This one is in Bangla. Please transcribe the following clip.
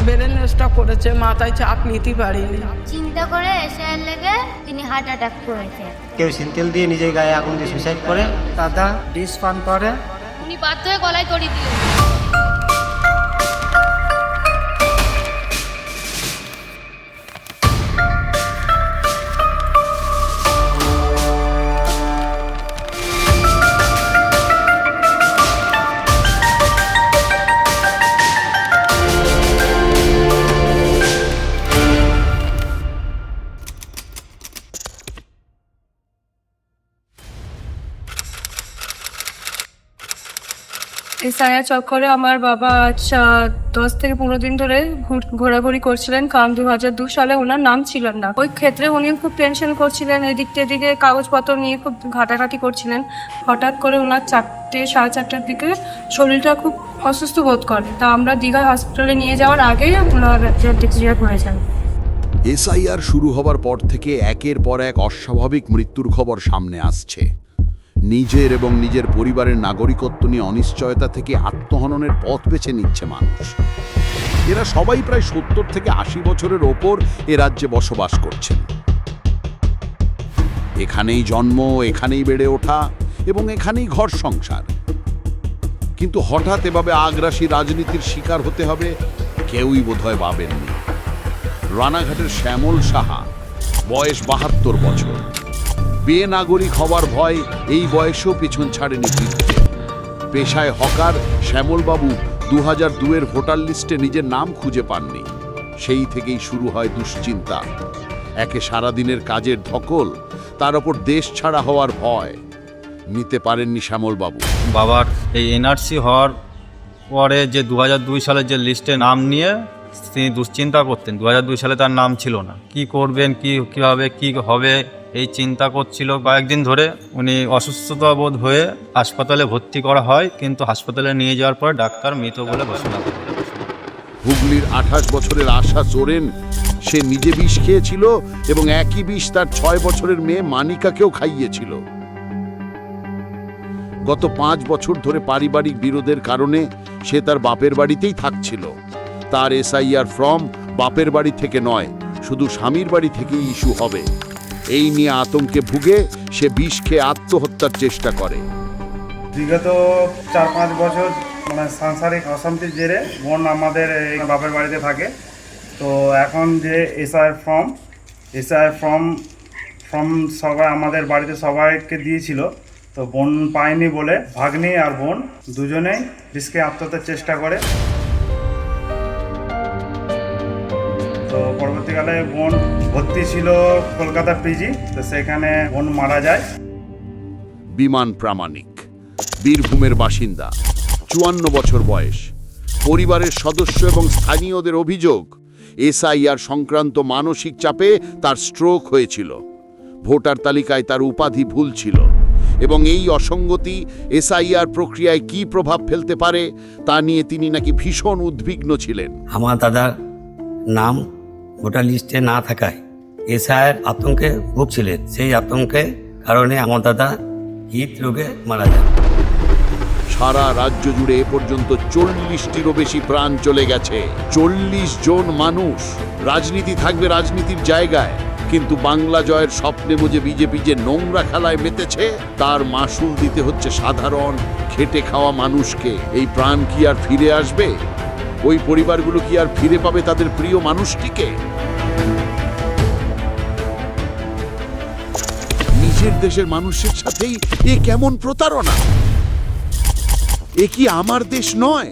ব্রেন স্ট্রোক করেছে, মাথায় চাপ নিতে পারিনি। চিন্তা করে এসে লেগে তিনি হার্ট অ্যাটাক করেছে। কেউ সিনতেল দিয়ে নিজের গায়ে আগুন দিয়ে সুইসাইড করে, দাদা ডিস পান করে। উনি বাধ্য হয়ে গলায় দড়ি দিলেন। এই সায়া চক্করে আমার বাবা আজ 10 থেকে 15 দিন ধরে ঘোরাঘুরি করছিলেন, কারণ 2002 সালে ওনার নাম ছিল না। ওই ক্ষেত্রে উনি খুব টেনশন করছিলেন, এদিক এদিকে কাগজপত্র নিয়ে খুব ঘাটাঘাটি করছিলেন। হঠাৎ করে ওনার 4:30-4:30টার দিকে শরীরটা খুব অসুস্থ বোধ করে। তা আমরা দীঘা হসপিটালে নিয়ে যাওয়ার আগেই ওনার ডিক্লেয়ার হয়ে যান। এসআইআর শুরু হবার পর থেকে একের পর এক অস্বাভাবিক মৃত্যুর খবর সামনে আসছে। নিজের এবং নিজের পরিবারের নাগরিকত্ব নিয়ে অনিশ্চয়তা থেকে আত্মহননের পথ বেছে নিচ্ছে মানুষ। এরা সবাই প্রায় 70 থেকে 80 বছরের ওপর এ রাজ্যে বসবাস করছেন। এখানেই জন্ম, এখানেই বেড়ে ওঠা এবং এখানেই ঘর সংসার। কিন্তু হঠাৎ এভাবে আগ্রাসী রাজনীতির শিকার হতে হবে কেউই বোধহয় ভাবেননি। রানাঘাটের শ্যামল সাহা, বয়স 72 বছর। বেনাগরিক হওয়ার ভয় এই বয়সেও পিছন ছাড়েনি বৃদ্ধে। পেশায় হকার শ্যামলবাবু 2002-এর ভোটার লিস্টে নিজের নাম খুঁজে পাননি। সেই থেকেই শুরু হয় দুশ্চিন্তা। একে সারাদিনের কাজের ধকল, তার ওপর দেশ ছাড়া হওয়ার ভয়। নিতে পারেননি শ্যামলবাবু। বাবার এই এনআরসি হওয়ার পরে যে 2002 সালের যে লিস্টে নাম নিয়ে তিনি দুশ্চিন্তা করতেন। 2002 সালে তার নাম ছিল না। কি করবেন, কীভাবে কি হবে এই চিন্তা করছিল কয়েকদিন ধরে। উনি অসুস্থতা বোধ হয়ে হাসপাতালে ভর্তি করা হয়, কিন্তু হাসপাতালে নিয়ে যাওয়ার পর ডাক্তার মৃত বলে ঘোষণা করেন। হুগলির 28 বছরের আশা সোরেন, সে নিজে বিষ খেয়েছিল এবং একই বিষ তার 6 বছরের মেয়ে মানিকাকেও খাইয়েছিল। গত 5 বছর ধরে পারিবারিক বিরোধের কারণে সে তার বাপের বাড়িতেই থাকছিল। তার এসআইআর ফর্ম বাপের বাড়ি থেকে নয়, শুধু স্বামীর বাড়ি থেকেই ইস্যু হবে। এই নিয়ে আতঙ্কে ভুগে সে বিষ খেয়ে আত্মহত্যার চেষ্টা করে। বিগত 4-5 বছর সাংসারিক অশান্তির জেরে বোন আমাদের এই বাপের বাড়িতে থাকে। তো এখন যে এসআইআর ফর্ম সবাই আমাদের বাড়িতে সবাইকে দিয়েছিল, তো বোন পায়নি বলে ভাগ্নি আর বোন দুজনেই বিষ খেয়ে আত্মহত্যার চেষ্টা করে। তো পরবর্তীকালে বোন ভর্তি ছিল কলকাতা পিজি, তো সেখানে বোন মারা যায়। বিমান প্রামাণিক, বীরভূমের বাসিন্দা, 54 বছর বয়স। পরিবারের সদস্য এবং স্থানীয়দের অভিযোগ, এসআইআর সংক্রান্ত মানসিক চাপে তার স্ট্রোক হয়েছিল। ভোটার তালিকায় তার উপাধি ভুল ছিল এবং এই অসঙ্গতি এসআইআর প্রক্রিয়ায় কী প্রভাব ফেলতে পারে তা নিয়ে তিনি নাকি ভীষণ উদ্বিগ্ন ছিলেন। আমার দাদার নাম ভোটার লিস্টে না থাকায় এসআইআর আতঙ্কে ভুগছিলেন। সেই আতঙ্কের কারণে আমার দাদা হৃদরোগে মারা যান। সারা রাজ্য জুড়ে এ পর্যন্ত 40টিরও বেশি প্রাণ চলে গেছে। 40 জন মানুষ। রাজনীতি থাকবে রাজনীতির জায়গায়, কিন্তু বাংলা জয়ের স্বপ্নে বুঝে বিজেপি যে নোংরা খেলায় মেতেছে, তার মাসুল দিতে হচ্ছে সাধারণ খেটে খাওয়া মানুষকে। এই প্রাণ কি আর ফিরে আসবে? ওই পরিবারগুলো কি আর ফিরে পাবে তাদের প্রিয় মানুষটিকে? নিজের দেশের মানুষের সাথেই এ কেমন প্রতারণা? এ কি আমার দেশ নয়?